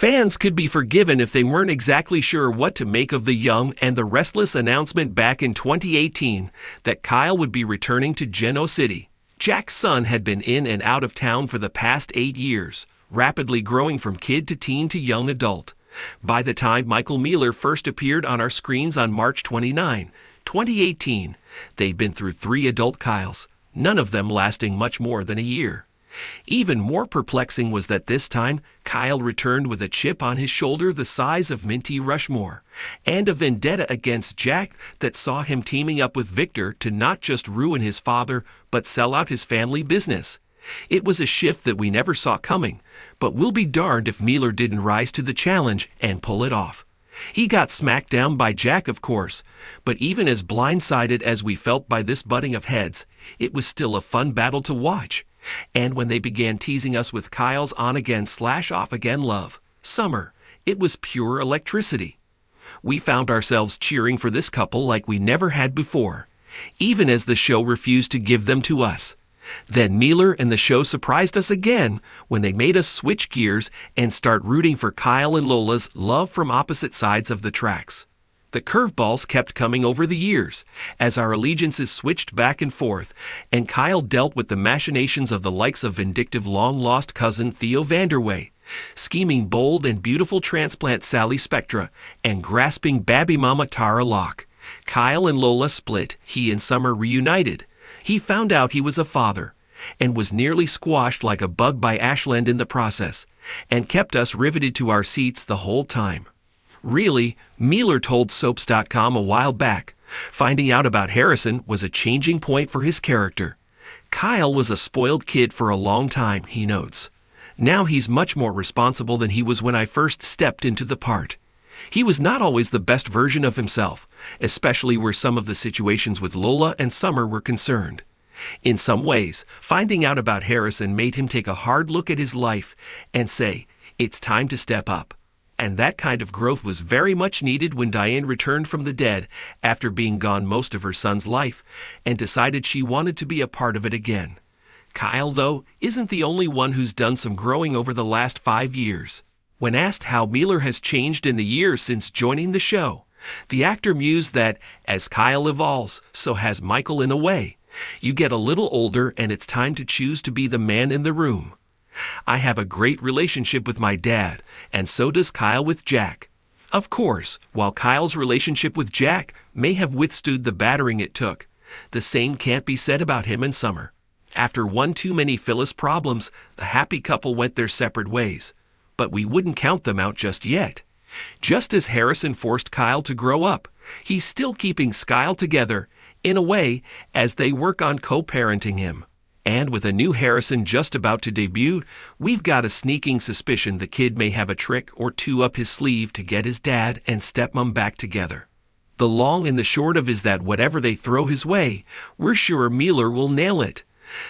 Fans could be forgiven if they weren't exactly sure what to make of the Young and the Restless announcement back in 2018 that Kyle would be returning to Geno City. Jack's son had been in and out of town for the past 8 years, rapidly growing from kid to teen to young adult. By the time Michael Mealer first appeared on our screens on March 29, 2018, they'd been through 3 adult Kyles, none of them lasting much more than a year. Even more perplexing was that this time, Kyle returned with a chip on his shoulder the size of Minty Rushmore, and a vendetta against Jack that saw him teaming up with Victor to not just ruin his father, but sell out his family business. It was a shift that we never saw coming, but we'll be darned if Mealer didn't rise to the challenge and pull it off. He got smacked down by Jack, of course, but even as blindsided as we felt by this butting of heads, it was still a fun battle to watch. And when they began teasing us with Kyle's on-again/off-again love, Summer, it was pure electricity. We found ourselves cheering for this couple like we never had before, even as the show refused to give them to us. Then Mealer and the show surprised us again when they made us switch gears and start rooting for Kyle and Lola's love from opposite sides of the tracks. The curveballs kept coming over the years, as our allegiances switched back and forth, and Kyle dealt with the machinations of the likes of vindictive long-lost cousin Theo Vanderway, scheming bold and beautiful transplant Sally Spectra, and grasping babby mama Tara Locke. Kyle and Lola split, he and Summer reunited. He found out he was a father, and was nearly squashed like a bug by Ashland in the process, and kept us riveted to our seats the whole time. Really, Mealer told Soaps.com a while back, finding out about Harrison was a changing point for his character. Kyle was a spoiled kid for a long time, he notes. Now he's much more responsible than he was when I first stepped into the part. He was not always the best version of himself, especially where some of the situations with Lola and Summer were concerned. In some ways, finding out about Harrison made him take a hard look at his life and say, it's time to step up. And that kind of growth was very much needed when Diane returned from the dead after being gone most of her son's life and decided she wanted to be a part of it again. Kyle, though, isn't the only one who's done some growing over the last 5 years. When asked how Mealer has changed in the years since joining the show, the actor mused that, as Kyle evolves, so has Michael in a way. You get a little older and it's time to choose to be the man in the room. I have a great relationship with my dad, and so does Kyle with Jack. Of course, while Kyle's relationship with Jack may have withstood the battering it took, the same can't be said about him and Summer. After one too many Phyllis problems, the happy couple went their separate ways. But we wouldn't count them out just yet. Just as Harrison forced Kyle to grow up, he's still keeping Skyle together, in a way, as they work on co-parenting him. And with a new Harrison just about to debut, we've got a sneaking suspicion the kid may have a trick or two up his sleeve to get his dad and stepmom back together. The long and the short of is that whatever they throw his way, we're sure Mealer will nail it.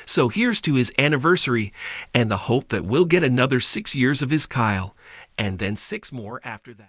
So here's to his anniversary and the hope that we'll get another 6 years of his Kyle, and then 6 more after that.